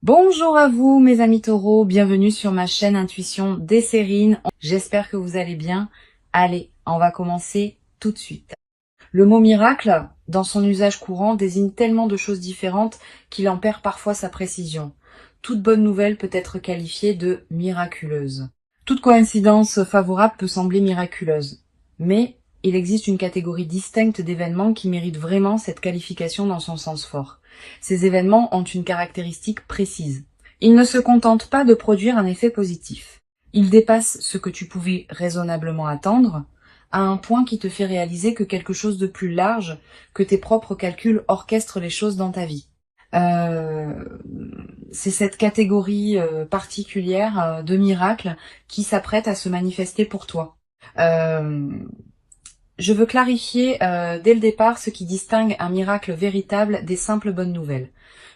Bonjour à vous mes amis taureaux, bienvenue sur ma chaîne Intuition des Sérines. J'espère que vous allez bien. Allez, on va commencer tout de suite. Le mot miracle, dans son usage courant, désigne tellement de choses différentes qu'il en perd parfois sa précision. Toute bonne nouvelle peut être qualifiée de miraculeuse. Toute coïncidence favorable peut sembler miraculeuse. Mais il existe une catégorie distincte d'événements qui méritent vraiment cette qualification dans son sens fort. Ces événements ont une caractéristique précise. Ils ne se contentent pas de produire un effet positif. Ils dépassent ce que tu pouvais raisonnablement attendre, à un point qui te fait réaliser que quelque chose de plus large que tes propres calculs orchestre les choses dans ta vie. C'est cette catégorie particulière de miracles qui s'apprête à se manifester pour toi. Je veux clarifier dès le départ ce qui distingue un miracle véritable des simples bonnes nouvelles.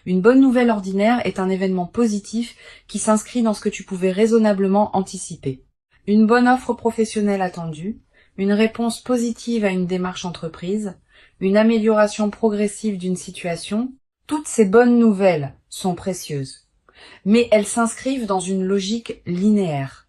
Une bonne nouvelle ordinaire est un événement positif qui s'inscrit dans ce que tu pouvais raisonnablement anticiper. Une bonne offre professionnelle attendue, une réponse positive à une démarche entreprise, une amélioration progressive d'une situation, toutes ces bonnes nouvelles sont précieuses. Mais elles s'inscrivent dans une logique linéaire.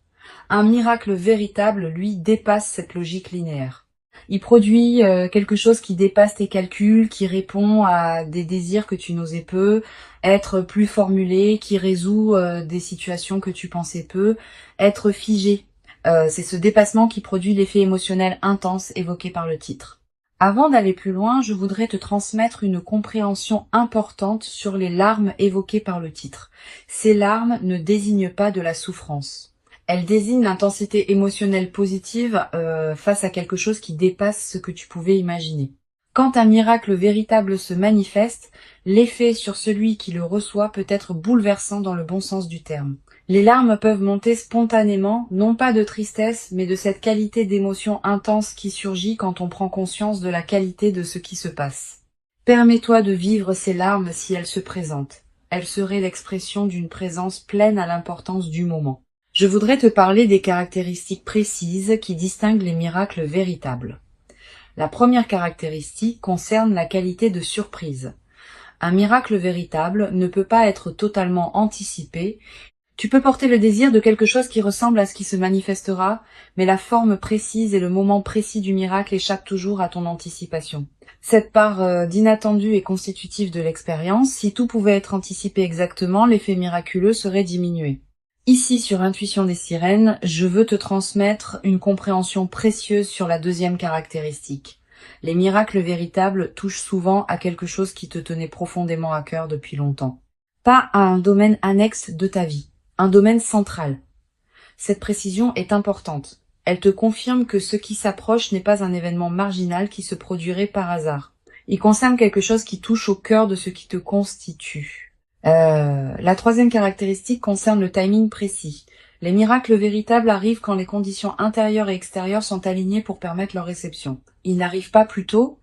Un miracle véritable, lui, dépasse cette logique linéaire. Il produit quelque chose qui dépasse tes calculs, qui répond à des désirs que tu n'osais peu, être plus formulé, qui résout des situations que tu pensais peu, être figé. C'est ce dépassement qui produit l'effet émotionnel intense évoqué par le titre. Avant d'aller plus loin, je voudrais te transmettre une compréhension importante sur les larmes évoquées par le titre. Ces larmes ne désignent pas de la souffrance. Elle désigne l'intensité émotionnelle positive face à quelque chose qui dépasse ce que tu pouvais imaginer. Quand un miracle véritable se manifeste, l'effet sur celui qui le reçoit peut être bouleversant dans le bon sens du terme. Les larmes peuvent monter spontanément, non pas de tristesse, mais de cette qualité d'émotion intense qui surgit quand on prend conscience de la qualité de ce qui se passe. Permets-toi de vivre ces larmes si elles se présentent. Elles seraient l'expression d'une présence pleine à l'importance du moment. Je voudrais te parler des caractéristiques précises qui distinguent les miracles véritables. La première caractéristique concerne la qualité de surprise. Un miracle véritable ne peut pas être totalement anticipé. Tu peux porter le désir de quelque chose qui ressemble à ce qui se manifestera, mais la forme précise et le moment précis du miracle échappent toujours à ton anticipation. Cette part d'inattendu est constitutive de l'expérience. Si tout pouvait être anticipé exactement, l'effet miraculeux serait diminué. Ici, sur Intuition des Sirènes, je veux te transmettre une compréhension précieuse sur la deuxième caractéristique. Les miracles véritables touchent souvent à quelque chose qui te tenait profondément à cœur depuis longtemps. Pas à un domaine annexe de ta vie, un domaine central. Cette précision est importante. Elle te confirme que ce qui s'approche n'est pas un événement marginal qui se produirait par hasard. Il concerne quelque chose qui touche au cœur de ce qui te constitue. La troisième caractéristique concerne le timing précis. Les miracles véritables arrivent quand les conditions intérieures et extérieures sont alignées pour permettre leur réception. Ils n'arrivent pas plus tôt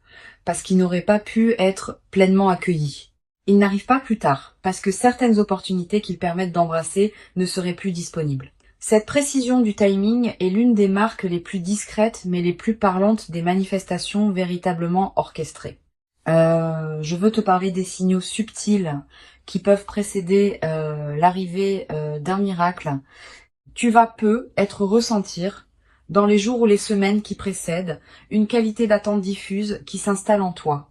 parce qu'ils n'auraient pas pu être pleinement accueillis. Ils n'arrivent pas plus tard parce que certaines opportunités qu'ils permettent d'embrasser ne seraient plus disponibles. Cette précision du timing est l'une des marques les plus discrètes mais les plus parlantes des manifestations véritablement orchestrées. Je veux te parler des signaux subtils qui peuvent précéder l'arrivée d'un miracle. Tu vas être ressentir, dans les jours ou les semaines qui précèdent, une qualité d'attente diffuse qui s'installe en toi.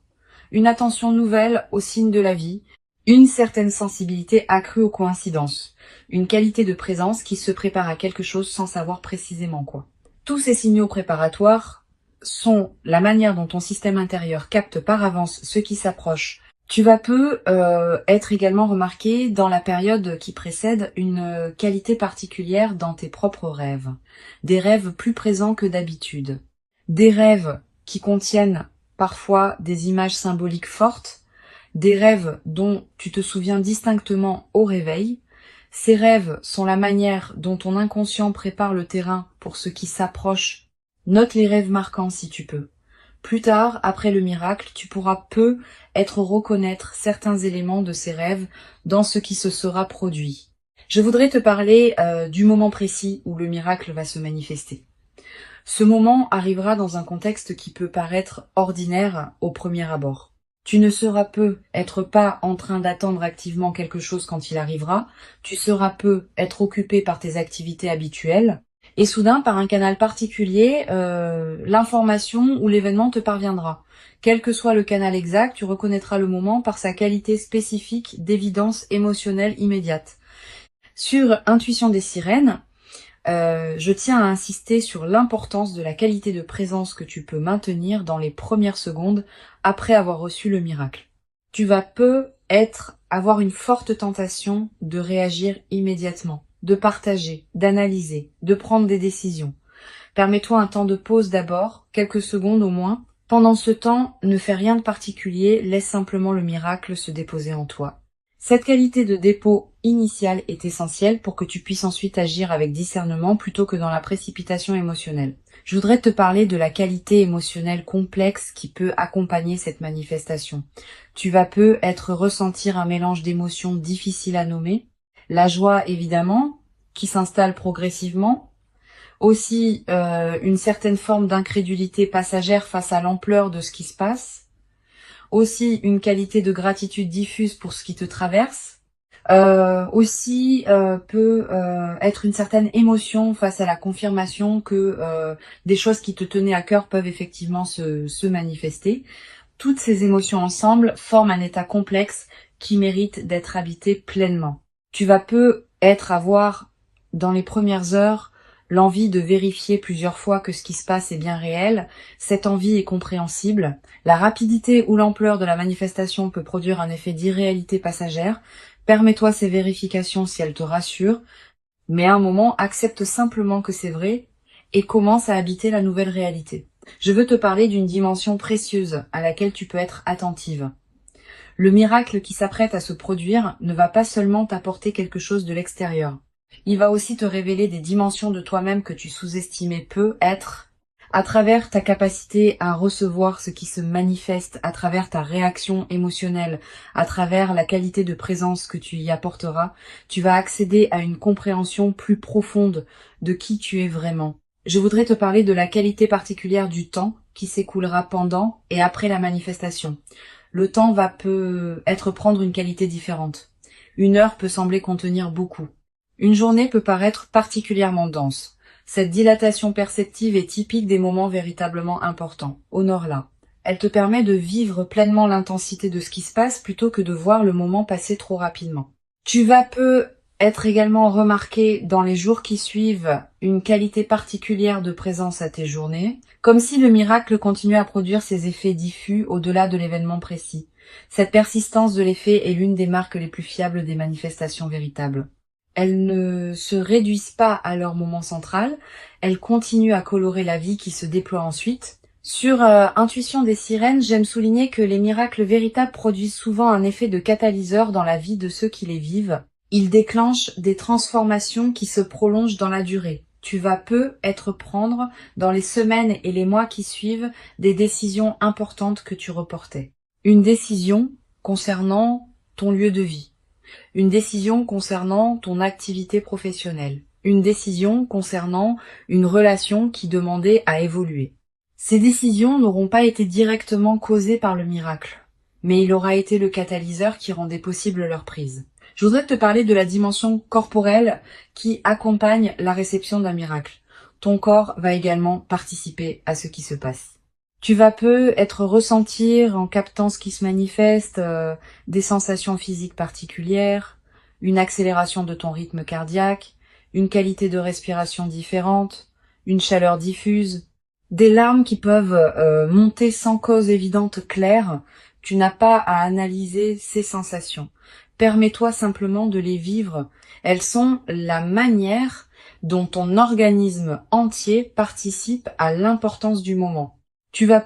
Une attention nouvelle aux signes de la vie, une certaine sensibilité accrue aux coïncidences, une qualité de présence qui se prépare à quelque chose sans savoir précisément quoi. Tous ces signaux préparatoires sont la manière dont ton système intérieur capte par avance ce qui s'approche. Tu vas être également remarqué dans la période qui précède une qualité particulière dans tes propres rêves. Des rêves plus présents que d'habitude. Des rêves qui contiennent parfois des images symboliques fortes. Des rêves dont tu te souviens distinctement au réveil. Ces rêves sont la manière dont ton inconscient prépare le terrain pour ce qui s'approche. Note les rêves marquants si tu peux. Plus tard, après le miracle, tu pourras reconnaître certains éléments de ces rêves dans ce qui se sera produit. Je voudrais te parler du moment précis où le miracle va se manifester. Ce moment arrivera dans un contexte qui peut paraître ordinaire au premier abord. Tu ne seras peu être pas en train d'attendre activement quelque chose quand il arrivera, tu seras peu être occupé par tes activités habituelles, et soudain, par un canal particulier, l'information ou l'événement te parviendra. Quel que soit le canal exact, tu reconnaîtras le moment par sa qualité spécifique d'évidence émotionnelle immédiate. Sur Intuition des sirènes, je tiens à insister sur l'importance de la qualité de présence que tu peux maintenir dans les premières secondes après avoir reçu le miracle. Tu vas avoir une forte tentation de réagir immédiatement, de partager, d'analyser, de prendre des décisions. Permets-toi un temps de pause d'abord, quelques secondes au moins. Pendant ce temps, ne fais rien de particulier, laisse simplement le miracle se déposer en toi. Cette qualité de dépôt initial est essentielle pour que tu puisses ensuite agir avec discernement plutôt que dans la précipitation émotionnelle. Je voudrais te parler de la qualité émotionnelle complexe qui peut accompagner cette manifestation. Tu vas ressentir un mélange d'émotions difficiles à nommer. La joie, évidemment, qui s'installe progressivement. Aussi, une certaine forme d'incrédulité passagère face à l'ampleur de ce qui se passe. Aussi une qualité de gratitude diffuse pour ce qui te traverse. Peut être une certaine émotion face à la confirmation que des choses qui te tenaient à cœur peuvent effectivement se manifester. Toutes ces émotions ensemble forment un état complexe qui mérite d'être habité pleinement. Tu vas avoir dans les premières heures l'envie de vérifier plusieurs fois que ce qui se passe est bien réel. Cette envie est compréhensible. La rapidité ou l'ampleur de la manifestation peut produire un effet d'irréalité passagère. Permets-toi ces vérifications si elles te rassurent, mais à un moment, accepte simplement que c'est vrai et commence à habiter la nouvelle réalité. Je veux te parler d'une dimension précieuse à laquelle tu peux être attentive. Le miracle qui s'apprête à se produire ne va pas seulement t'apporter quelque chose de l'extérieur. Il va aussi te révéler des dimensions de toi-même que tu sous-estimais peut-être, à travers ta capacité à recevoir ce qui se manifeste, à travers ta réaction émotionnelle, à travers la qualité de présence que tu y apporteras, tu vas accéder à une compréhension plus profonde de qui tu es vraiment. Je voudrais te parler de la qualité particulière du temps qui s'écoulera pendant et après la manifestation. Le temps peut prendre une qualité différente. Une heure peut sembler contenir beaucoup. Une journée peut paraître particulièrement dense. Cette dilatation perceptive est typique des moments véritablement importants. Honore-la. Elle te permet de vivre pleinement l'intensité de ce qui se passe plutôt que de voir le moment passer trop rapidement. Tu vas être également remarqué dans les jours qui suivent une qualité particulière de présence à tes journées, comme si le miracle continuait à produire ses effets diffus au-delà de l'événement précis. Cette persistance de l'effet est l'une des marques les plus fiables des manifestations véritables. Elles ne se réduisent pas à leur moment central, elles continuent à colorer la vie qui se déploie ensuite. Sur Intuition des sirènes, j'aime souligner que les miracles véritables produisent souvent un effet de catalyseur dans la vie de ceux qui les vivent. Ils déclenchent des transformations qui se prolongent dans la durée. Tu vas prendre, dans les semaines et les mois qui suivent, des décisions importantes que tu reportais. Une décision concernant ton lieu de vie. Une décision concernant ton activité professionnelle. Une décision concernant une relation qui demandait à évoluer. Ces décisions n'auront pas été directement causées par le miracle, mais il aura été le catalyseur qui rendait possible leur prise. Je voudrais te parler de la dimension corporelle qui accompagne la réception d'un miracle. Ton corps va également participer à ce qui se passe. Tu vas ressentir, en captant ce qui se manifeste, des sensations physiques particulières, une accélération de ton rythme cardiaque, une qualité de respiration différente, une chaleur diffuse, des larmes qui peuvent monter sans cause évidente claire. Tu n'as pas à analyser ces sensations. Permets-toi simplement de les vivre. Elles sont la manière dont ton organisme entier participe à l'importance du moment. Tu vas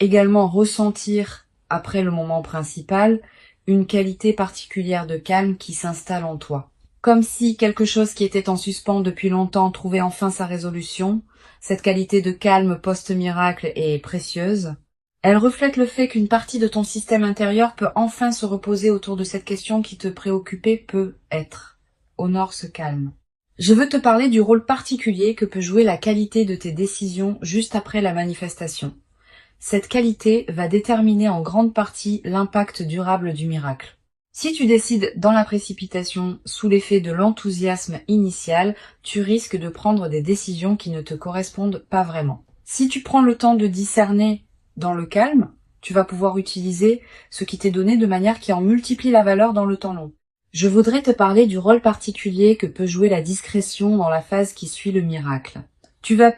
également ressentir, après le moment principal, une qualité particulière de calme qui s'installe en toi. Comme si quelque chose qui était en suspens depuis longtemps trouvait enfin sa résolution. Cette qualité de calme post-miracle est précieuse. Elle reflète le fait qu'une partie de ton système intérieur peut enfin se reposer autour de cette question qui te préoccupait peut-être. Honore ce calme. Je veux te parler du rôle particulier que peut jouer la qualité de tes décisions juste après la manifestation. Cette qualité va déterminer en grande partie l'impact durable du miracle. Si tu décides dans la précipitation, sous l'effet de l'enthousiasme initial, tu risques de prendre des décisions qui ne te correspondent pas vraiment. Si tu prends le temps de discerner dans le calme, tu vas pouvoir utiliser ce qui t'est donné de manière qui en multiplie la valeur dans le temps long. Je voudrais te parler du rôle particulier que peut jouer la discrétion dans la phase qui suit le miracle. Tu vas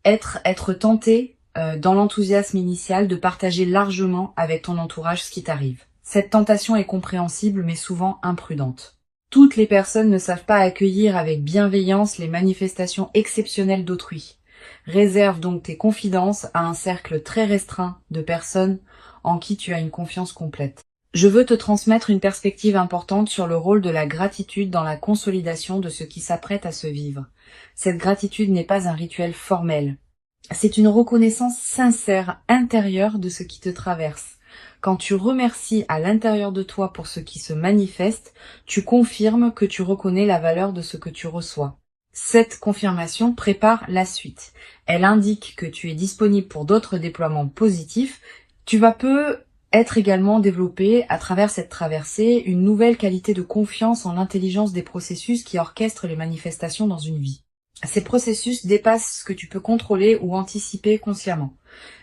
être tenté, dans l'enthousiasme initial, de partager largement avec ton entourage ce qui t'arrive. Cette tentation est compréhensible mais souvent imprudente. Toutes les personnes ne savent pas accueillir avec bienveillance les manifestations exceptionnelles d'autrui. Réserve donc tes confidences à un cercle très restreint de personnes en qui tu as une confiance complète. Je veux te transmettre une perspective importante sur le rôle de la gratitude dans la consolidation de ce qui s'apprête à se vivre. Cette gratitude n'est pas un rituel formel. C'est une reconnaissance sincère, intérieure de ce qui te traverse. Quand tu remercies à l'intérieur de toi pour ce qui se manifeste, tu confirmes que tu reconnais la valeur de ce que tu reçois. Cette confirmation prépare la suite. Elle indique que tu es disponible pour d'autres déploiements positifs. Tu vas être également développé à travers cette traversée une nouvelle qualité de confiance en l'intelligence des processus qui orchestrent les manifestations dans une vie. Ces processus dépassent ce que tu peux contrôler ou anticiper consciemment.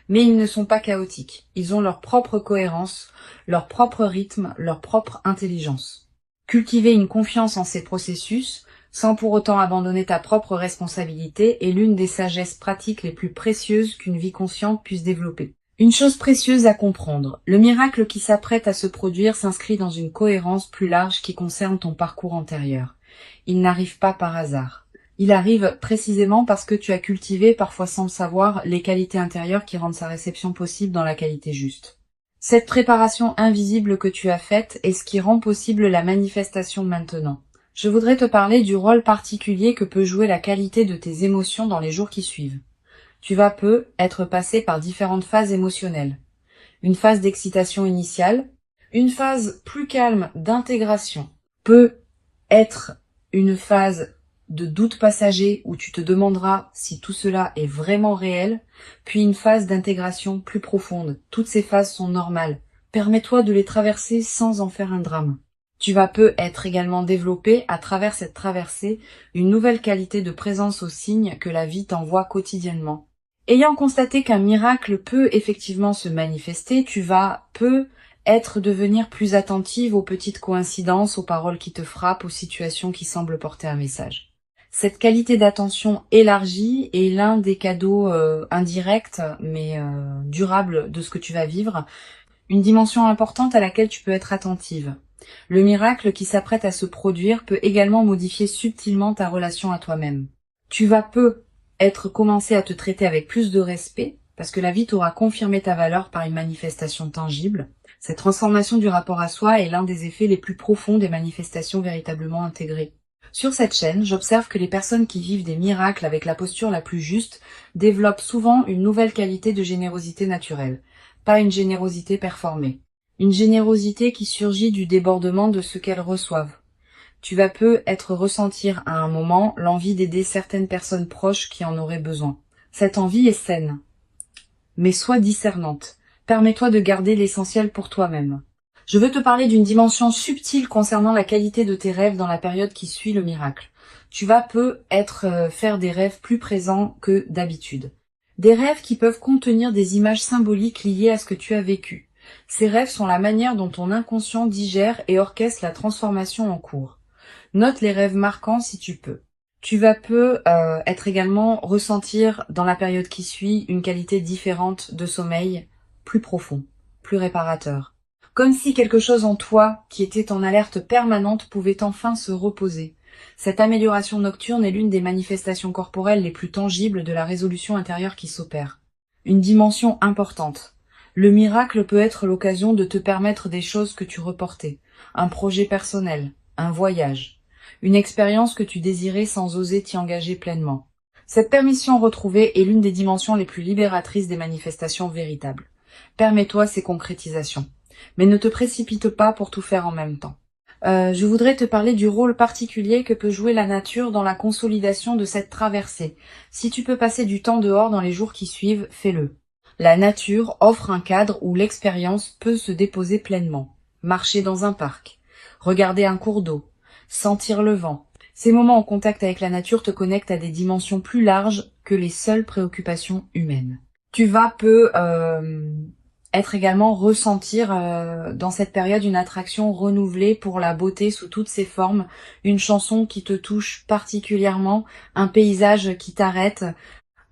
Mais ils ne sont pas chaotiques. Ils ont leur propre cohérence, leur propre rythme, leur propre intelligence. Cultiver une confiance en ces processus, sans pour autant abandonner ta propre responsabilité, est l'une des sagesses pratiques les plus précieuses qu'une vie consciente puisse développer. Une chose précieuse à comprendre, le miracle qui s'apprête à se produire s'inscrit dans une cohérence plus large qui concerne ton parcours antérieur. Il n'arrive pas par hasard. Il arrive précisément parce que tu as cultivé, parfois sans le savoir, les qualités intérieures qui rendent sa réception possible dans la qualité juste. Cette préparation invisible que tu as faite est ce qui rend possible la manifestation maintenant. Je voudrais te parler du rôle particulier que peut jouer la qualité de tes émotions dans les jours qui suivent. Tu vas être passé par différentes phases émotionnelles. Une phase d'excitation initiale, une phase plus calme d'intégration, peut être une phase de doute passager où tu te demanderas si tout cela est vraiment réel, puis une phase d'intégration plus profonde. Toutes ces phases sont normales. Permets-toi de les traverser sans en faire un drame. Tu vas être également développé à travers cette traversée une nouvelle qualité de présence aux signes que la vie t'envoie quotidiennement. Ayant constaté qu'un miracle peut effectivement se manifester, tu vas devenir plus attentive aux petites coïncidences, aux paroles qui te frappent, aux situations qui semblent porter un message. Cette qualité d'attention élargie est l'un des cadeaux indirects mais durables de ce que tu vas vivre, une dimension importante à laquelle tu peux être attentive. Le miracle qui s'apprête à se produire peut également modifier subtilement ta relation à toi-même. Tu vas commencer à te traiter avec plus de respect, parce que la vie t'aura confirmé ta valeur par une manifestation tangible. Cette transformation du rapport à soi est l'un des effets les plus profonds des manifestations véritablement intégrées. Sur cette chaîne, j'observe que les personnes qui vivent des miracles avec la posture la plus juste développent souvent une nouvelle qualité de générosité naturelle, pas une générosité performée. Une générosité qui surgit du débordement de ce qu'elles reçoivent. Tu vas ressentir à un moment l'envie d'aider certaines personnes proches qui en auraient besoin. Cette envie est saine, mais sois discernante. Permets-toi de garder l'essentiel pour toi-même. Je veux te parler d'une dimension subtile concernant la qualité de tes rêves dans la période qui suit le miracle. Tu vas faire des rêves plus présents que d'habitude. Des rêves qui peuvent contenir des images symboliques liées à ce que tu as vécu. Ces rêves sont la manière dont ton inconscient digère et orchestre la transformation en cours. Note les rêves marquants si tu peux. Tu vas également ressentir dans la période qui suit une qualité différente de sommeil, plus profond, plus réparateur. Comme si quelque chose en toi, qui était en alerte permanente, pouvait enfin se reposer. Cette amélioration nocturne est l'une des manifestations corporelles les plus tangibles de la résolution intérieure qui s'opère. Une dimension importante. Le miracle peut être l'occasion de te permettre des choses que tu reportais, un projet personnel, un voyage, une expérience que tu désirais sans oser t'y engager pleinement. Cette permission retrouvée est l'une des dimensions les plus libératrices des manifestations véritables. Permets-toi ces concrétisations. Mais ne te précipite pas pour tout faire en même temps. Je voudrais te parler du rôle particulier que peut jouer la nature dans la consolidation de cette traversée. Si tu peux passer du temps dehors dans les jours qui suivent, fais-le. La nature offre un cadre où l'expérience peut se déposer pleinement. Marcher dans un parc, regarder un cours d'eau, sentir le vent. Ces moments en contact avec la nature te connectent à des dimensions plus larges que les seules préoccupations humaines. Tu vas être également ressentir dans cette période une attraction renouvelée pour la beauté sous toutes ses formes, une chanson qui te touche particulièrement, un paysage qui t'arrête,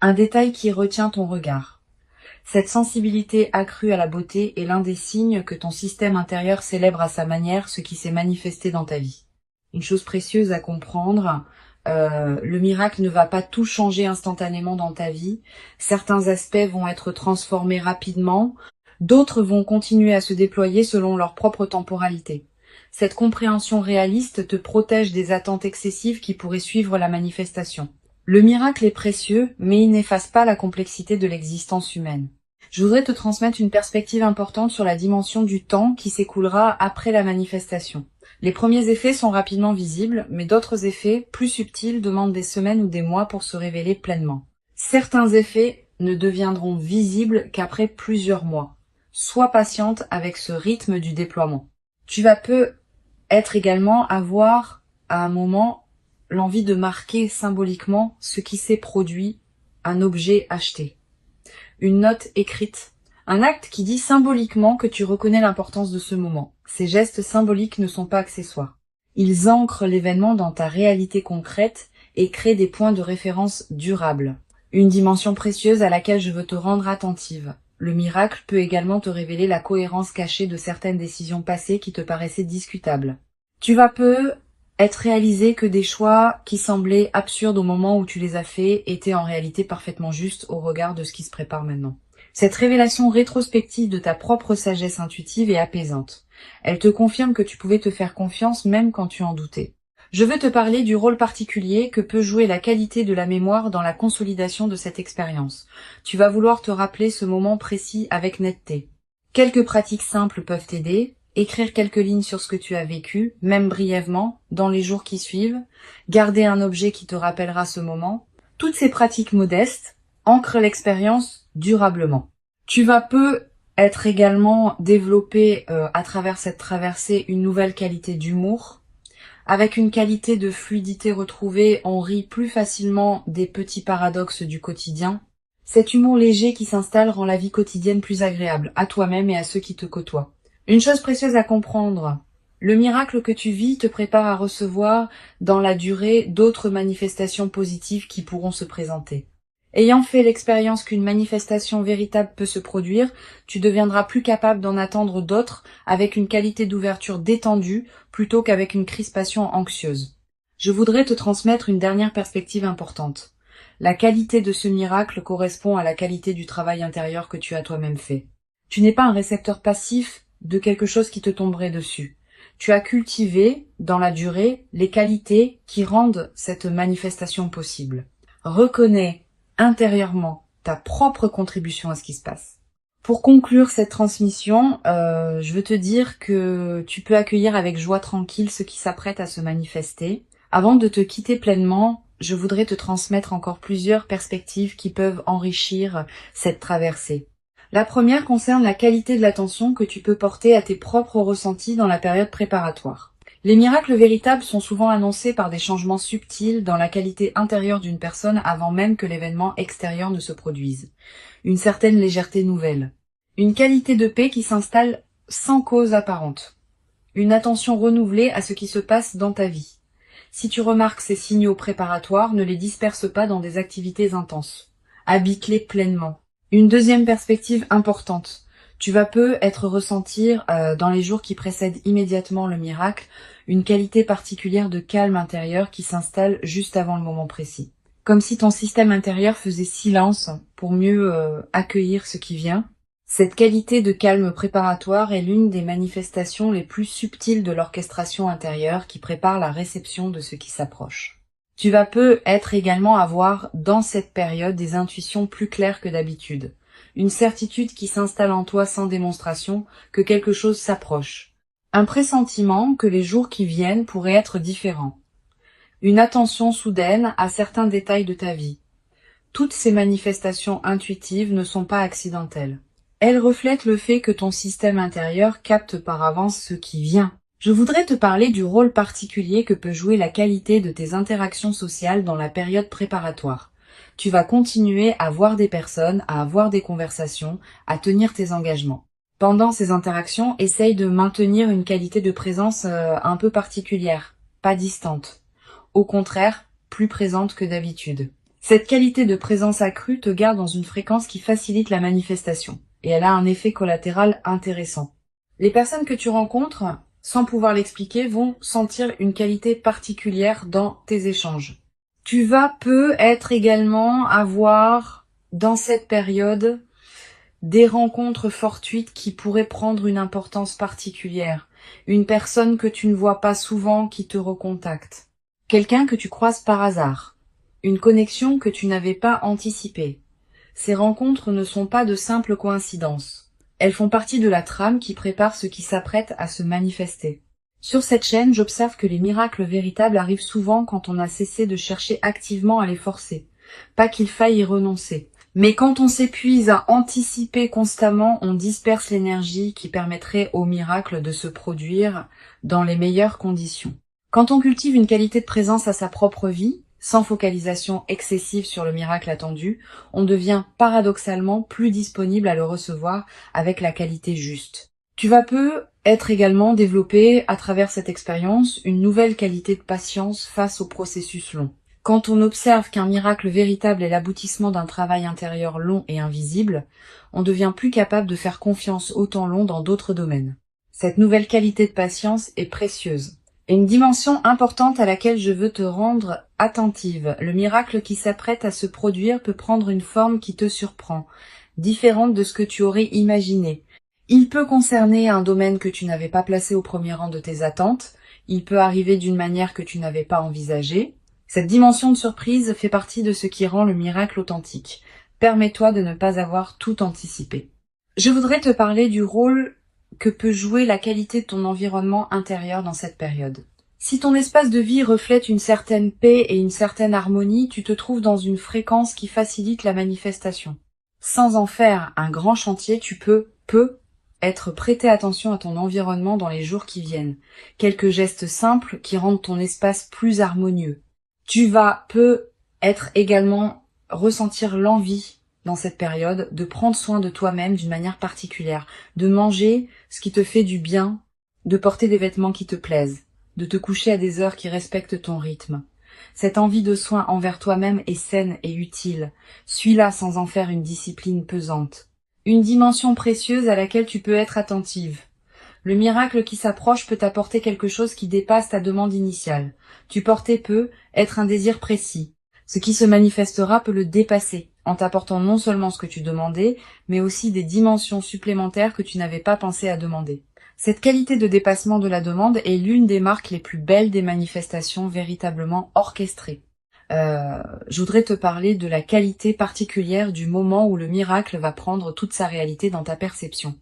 un détail qui retient ton regard. Cette sensibilité accrue à la beauté est l'un des signes que ton système intérieur célèbre à sa manière ce qui s'est manifesté dans ta vie. Une chose précieuse à comprendre, le miracle ne va pas tout changer instantanément dans ta vie. Certains aspects vont être transformés rapidement, d'autres vont continuer à se déployer selon leur propre temporalité. Cette compréhension réaliste te protège des attentes excessives qui pourraient suivre la manifestation. Le miracle est précieux, mais il n'efface pas la complexité de l'existence humaine. Je voudrais te transmettre une perspective importante sur la dimension du temps qui s'écoulera après la manifestation. Les premiers effets sont rapidement visibles, mais d'autres effets, plus subtils, demandent des semaines ou des mois pour se révéler pleinement. Certains effets ne deviendront visibles qu'après plusieurs mois. Sois patiente avec ce rythme du déploiement. Tu vas peut-être également avoir, à un moment, l'envie de marquer symboliquement ce qui s'est produit, un objet acheté, une note écrite, un acte qui dit symboliquement que tu reconnais l'importance de ce moment. Ces gestes symboliques ne sont pas accessoires. Ils ancrent l'événement dans ta réalité concrète et créent des points de référence durables. Une dimension précieuse à laquelle je veux te rendre attentive. Le miracle peut également te révéler la cohérence cachée de certaines décisions passées qui te paraissaient discutables. Tu vas être réalisé que des choix qui semblaient absurdes au moment où tu les as faits étaient en réalité parfaitement justes au regard de ce qui se prépare maintenant. Cette révélation rétrospective de ta propre sagesse intuitive est apaisante. Elle te confirme que tu pouvais te faire confiance même quand tu en doutais. Je veux te parler du rôle particulier que peut jouer la qualité de la mémoire dans la consolidation de cette expérience. Tu vas vouloir te rappeler ce moment précis avec netteté. Quelques pratiques simples peuvent t'aider. Écrire quelques lignes sur ce que tu as vécu, même brièvement, dans les jours qui suivent, garder un objet qui te rappellera ce moment. Toutes ces pratiques modestes ancrent l'expérience durablement. Tu vas être également développé à travers cette traversée une nouvelle qualité d'humour. Avec une qualité de fluidité retrouvée, on rit plus facilement des petits paradoxes du quotidien. Cet humour léger qui s'installe rend la vie quotidienne plus agréable, à toi-même et à ceux qui te côtoient. Une chose précieuse à comprendre, le miracle que tu vis te prépare à recevoir dans la durée d'autres manifestations positives qui pourront se présenter. Ayant fait l'expérience qu'une manifestation véritable peut se produire, tu deviendras plus capable d'en attendre d'autres avec une qualité d'ouverture détendue plutôt qu'avec une crispation anxieuse. Je voudrais te transmettre une dernière perspective importante. La qualité de ce miracle correspond à la qualité du travail intérieur que tu as toi-même fait. Tu n'es pas un récepteur passif de quelque chose qui te tomberait dessus. Tu as cultivé, dans la durée, les qualités qui rendent cette manifestation possible. Reconnais intérieurement ta propre contribution à ce qui se passe. Pour conclure cette transmission, je veux te dire que tu peux accueillir avec joie tranquille ce qui s'apprête à se manifester. Avant de te quitter pleinement, je voudrais te transmettre encore plusieurs perspectives qui peuvent enrichir cette traversée. La première concerne la qualité de l'attention que tu peux porter à tes propres ressentis dans la période préparatoire. Les miracles véritables sont souvent annoncés par des changements subtils dans la qualité intérieure d'une personne avant même que l'événement extérieur ne se produise. Une certaine légèreté nouvelle. Une qualité de paix qui s'installe sans cause apparente. Une attention renouvelée à ce qui se passe dans ta vie. Si tu remarques ces signaux préparatoires, ne les disperse pas dans des activités intenses. Habite-les pleinement. Une deuxième perspective importante. Tu vas être ressentir dans les jours qui précèdent immédiatement le miracle une qualité particulière de calme intérieur qui s'installe juste avant le moment précis. Comme si ton système intérieur faisait silence pour mieux accueillir ce qui vient. Cette qualité de calme préparatoire est l'une des manifestations les plus subtiles de l'orchestration intérieure qui prépare la réception de ce qui s'approche. Tu vas être également avoir dans cette période des intuitions plus claires que d'habitude. Une certitude qui s'installe en toi sans démonstration que quelque chose s'approche. Un pressentiment que les jours qui viennent pourraient être différents. Une attention soudaine à certains détails de ta vie. Toutes ces manifestations intuitives ne sont pas accidentelles. Elles reflètent le fait que ton système intérieur capte par avance ce qui vient. Je voudrais te parler du rôle particulier que peut jouer la qualité de tes interactions sociales dans la période préparatoire. Tu vas continuer à voir des personnes, à avoir des conversations, à tenir tes engagements. Pendant ces interactions, essaye de maintenir une qualité de présence un peu particulière, pas distante. Au contraire, plus présente que d'habitude. Cette qualité de présence accrue te garde dans une fréquence qui facilite la manifestation, et elle a un effet collatéral intéressant. Les personnes que tu rencontres, sans pouvoir l'expliquer, vont sentir une qualité particulière dans tes échanges. Tu vas peut-être également avoir, dans cette période, des rencontres fortuites qui pourraient prendre une importance particulière. Une personne que tu ne vois pas souvent qui te recontacte. Quelqu'un que tu croises par hasard. Une connexion que tu n'avais pas anticipée. Ces rencontres ne sont pas de simples coïncidences. Elles font partie de la trame qui prépare ce qui s'apprête à se manifester. Sur cette chaîne, j'observe que les miracles véritables arrivent souvent quand on a cessé de chercher activement à les forcer. Pas qu'il faille y renoncer. Mais quand on s'épuise à anticiper constamment, on disperse l'énergie qui permettrait au miracle de se produire dans les meilleures conditions. Quand on cultive une qualité de présence à sa propre vie, sans focalisation excessive sur le miracle attendu, on devient paradoxalement plus disponible à le recevoir avec la qualité juste. Tu vas être également développé à travers cette expérience une nouvelle qualité de patience face au processus long. Quand on observe qu'un miracle véritable est l'aboutissement d'un travail intérieur long et invisible, on devient plus capable de faire confiance au temps long dans d'autres domaines. Cette nouvelle qualité de patience est précieuse. Et une dimension importante à laquelle je veux te rendre attentive. Le miracle qui s'apprête à se produire peut prendre une forme qui te surprend, différente de ce que tu aurais imaginé. Il peut concerner un domaine que tu n'avais pas placé au premier rang de tes attentes, il peut arriver d'une manière que tu n'avais pas envisagée. Cette dimension de surprise fait partie de ce qui rend le miracle authentique. Permets-toi de ne pas avoir tout anticipé. Je voudrais te parler du rôle que peut jouer la qualité de ton environnement intérieur dans cette période. Si ton espace de vie reflète une certaine paix et une certaine harmonie, tu te trouves dans une fréquence qui facilite la manifestation. Sans en faire un grand chantier, tu peux être prêter attention à ton environnement dans les jours qui viennent. Quelques gestes simples qui rendent ton espace plus harmonieux. Tu vas être également ressentir l'envie dans cette période de prendre soin de toi-même d'une manière particulière, de manger ce qui te fait du bien, de porter des vêtements qui te plaisent, de te coucher à des heures qui respectent ton rythme. Cette envie de soin envers toi-même est saine et utile. Suis-la sans en faire une discipline pesante. Une dimension précieuse à laquelle tu peux être attentive. Le miracle qui s'approche peut t'apporter quelque chose qui dépasse ta demande initiale. Tu portais être un désir précis. Ce qui se manifestera peut le dépasser, en t'apportant non seulement ce que tu demandais, mais aussi des dimensions supplémentaires que tu n'avais pas pensé à demander. Cette qualité de dépassement de la demande est l'une des marques les plus belles des manifestations véritablement orchestrées. Je voudrais te parler de la qualité particulière du moment où le miracle va prendre toute sa réalité dans ta perception.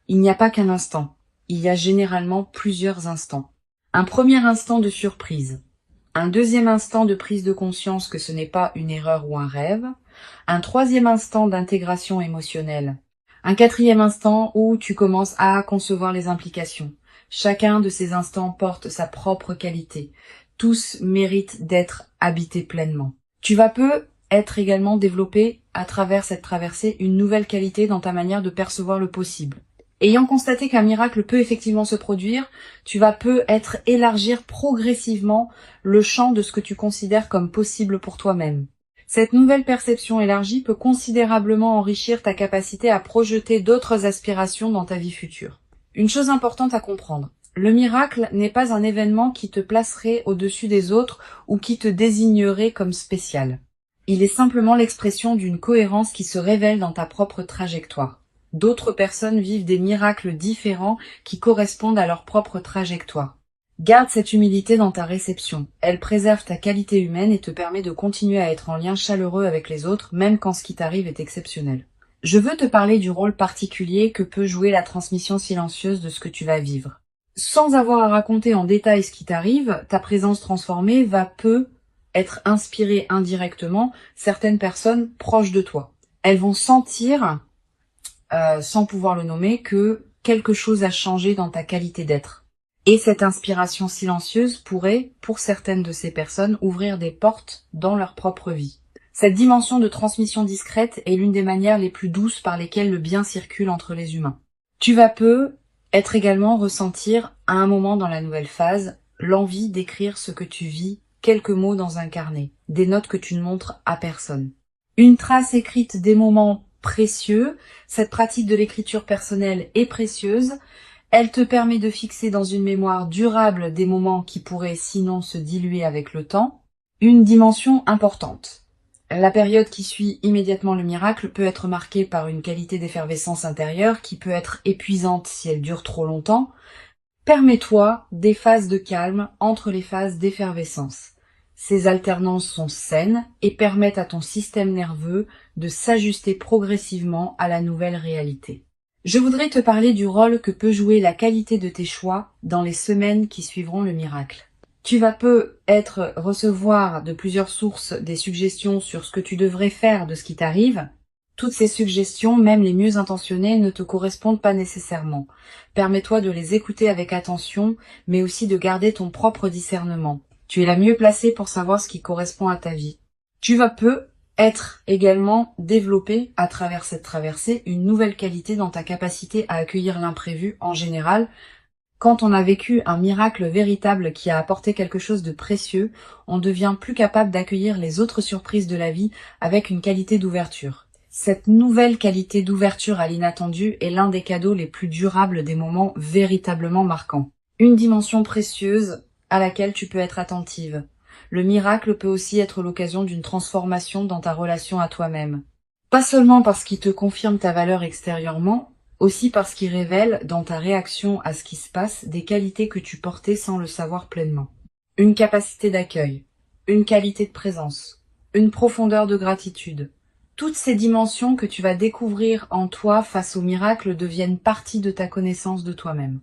Il n'y a pas qu'un instant, il y a généralement plusieurs instants. Un premier instant de surprise. Un deuxième instant de prise de conscience que ce n'est pas une erreur ou un rêve, un troisième instant d'intégration émotionnelle, un quatrième instant où tu commences à concevoir les implications. Chacun de ces instants porte sa propre qualité. Tous méritent d'être habités pleinement. Tu vas être également développé à travers cette traversée une nouvelle qualité dans ta manière de percevoir le possible. Ayant constaté qu'un miracle peut effectivement se produire, tu vas être élargir progressivement le champ de ce que tu considères comme possible pour toi-même. Cette nouvelle perception élargie peut considérablement enrichir ta capacité à projeter d'autres aspirations dans ta vie future. Une chose importante à comprendre, le miracle n'est pas un événement qui te placerait au-dessus des autres ou qui te désignerait comme spécial. Il est simplement l'expression d'une cohérence qui se révèle dans ta propre trajectoire. D'autres personnes vivent des miracles différents qui correspondent à leur propre trajectoire. Garde cette humilité dans ta réception. Elle préserve ta qualité humaine et te permet de continuer à être en lien chaleureux avec les autres, même quand ce qui t'arrive est exceptionnel. Je veux te parler du rôle particulier que peut jouer la transmission silencieuse de ce que tu vas vivre. Sans avoir à raconter en détail ce qui t'arrive, ta présence transformée va être inspiré indirectement certaines personnes proches de toi. Elles vont sentir, sans pouvoir le nommer, que quelque chose a changé dans ta qualité d'être. Et cette inspiration silencieuse pourrait, pour certaines de ces personnes, ouvrir des portes dans leur propre vie. Cette dimension de transmission discrète est l'une des manières les plus douces par lesquelles le bien circule entre les humains. Tu vas être également ressentir, à un moment dans la nouvelle phase, l'envie d'écrire ce que tu vis, quelques mots dans un carnet, des notes que tu ne montres à personne. Une trace écrite des moments précieux, cette pratique de l'écriture personnelle est précieuse, elle te permet de fixer dans une mémoire durable des moments qui pourraient sinon se diluer avec le temps. Une dimension importante. La période qui suit immédiatement le miracle peut être marquée par une qualité d'effervescence intérieure qui peut être épuisante si elle dure trop longtemps. Permets-toi des phases de calme entre les phases d'effervescence. Ces alternances sont saines et permettent à ton système nerveux de s'ajuster progressivement à la nouvelle réalité. Je voudrais te parler du rôle que peut jouer la qualité de tes choix dans les semaines qui suivront le miracle. Tu vas peut-être recevoir de plusieurs sources des suggestions sur ce que tu devrais faire de ce qui t'arrive. Toutes ces suggestions, même les mieux intentionnées, ne te correspondent pas nécessairement. Permets-toi de les écouter avec attention, mais aussi de garder ton propre discernement. Tu es la mieux placée pour savoir ce qui correspond à ta vie. Tu vas être également développé à travers cette traversée une nouvelle qualité dans ta capacité à accueillir l'imprévu en général. Quand on a vécu un miracle véritable qui a apporté quelque chose de précieux, on devient plus capable d'accueillir les autres surprises de la vie avec une qualité d'ouverture. Cette nouvelle qualité d'ouverture à l'inattendu est l'un des cadeaux les plus durables des moments véritablement marquants. Une dimension précieuse à laquelle tu peux être attentive. Le miracle peut aussi être l'occasion d'une transformation dans ta relation à toi-même. Pas seulement parce qu'il te confirme ta valeur extérieurement, aussi parce qu'il révèle dans ta réaction à ce qui se passe des qualités que tu portais sans le savoir pleinement. Une capacité d'accueil, une qualité de présence, une profondeur de gratitude. Toutes ces dimensions que tu vas découvrir en toi face au miracle deviennent partie de ta connaissance de toi-même.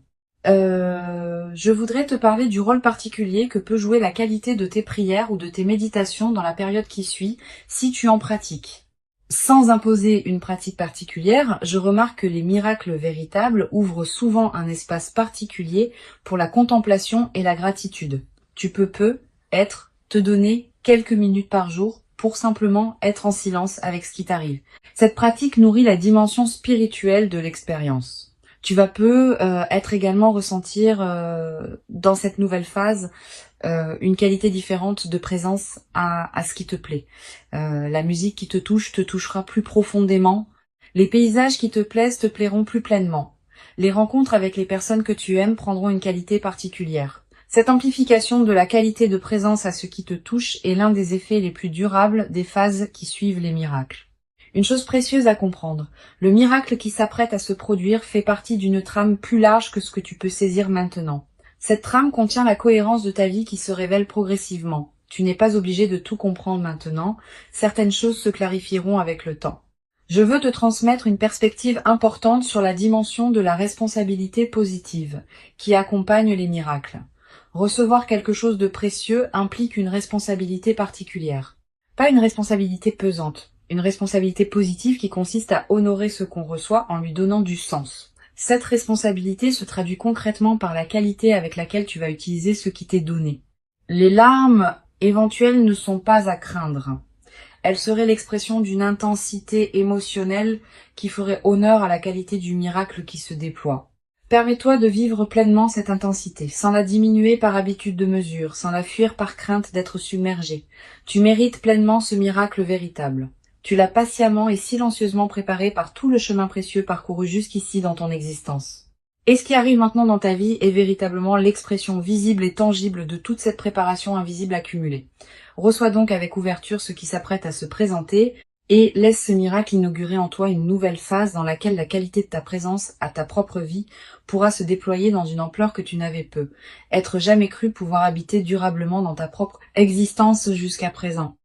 Je voudrais te parler du rôle particulier que peut jouer la qualité de tes prières ou de tes méditations dans la période qui suit, si tu en pratiques. Sans imposer une pratique particulière, je remarque que les miracles véritables ouvrent souvent un espace particulier pour la contemplation et la gratitude. Tu peux te donner quelques minutes par jour pour simplement être en silence avec ce qui t'arrive. Cette pratique nourrit la dimension spirituelle de l'expérience. Tu vas être également ressentir dans cette nouvelle phase une qualité différente de présence à ce qui te plaît. La musique qui te touchera plus profondément. Les paysages qui te plaisent te plairont plus pleinement. Les rencontres avec les personnes que tu aimes prendront une qualité particulière. Cette amplification de la qualité de présence à ce qui te touche est l'un des effets les plus durables des phases qui suivent les miracles. Une chose précieuse à comprendre, le miracle qui s'apprête à se produire fait partie d'une trame plus large que ce que tu peux saisir maintenant. Cette trame contient la cohérence de ta vie qui se révèle progressivement. Tu n'es pas obligé de tout comprendre maintenant, certaines choses se clarifieront avec le temps. Je veux te transmettre une perspective importante sur la dimension de la responsabilité positive qui accompagne les miracles. Recevoir quelque chose de précieux implique une responsabilité particulière. Pas une responsabilité pesante. Une responsabilité positive qui consiste à honorer ce qu'on reçoit en lui donnant du sens. Cette responsabilité se traduit concrètement par la qualité avec laquelle tu vas utiliser ce qui t'est donné. Les larmes éventuelles ne sont pas à craindre. Elles seraient l'expression d'une intensité émotionnelle qui ferait honneur à la qualité du miracle qui se déploie. Permets-toi de vivre pleinement cette intensité, sans la diminuer par habitude de mesure, sans la fuir par crainte d'être submergé. Tu mérites pleinement ce miracle véritable. Tu l'as patiemment et silencieusement préparé par tout le chemin précieux parcouru jusqu'ici dans ton existence. Et ce qui arrive maintenant dans ta vie est véritablement l'expression visible et tangible de toute cette préparation invisible accumulée. Reçois donc avec ouverture ce qui s'apprête à se présenter et laisse ce miracle inaugurer en toi une nouvelle phase dans laquelle la qualité de ta présence à ta propre vie pourra se déployer dans une ampleur que tu n'avais être jamais cru pouvoir habiter durablement dans ta propre existence jusqu'à présent.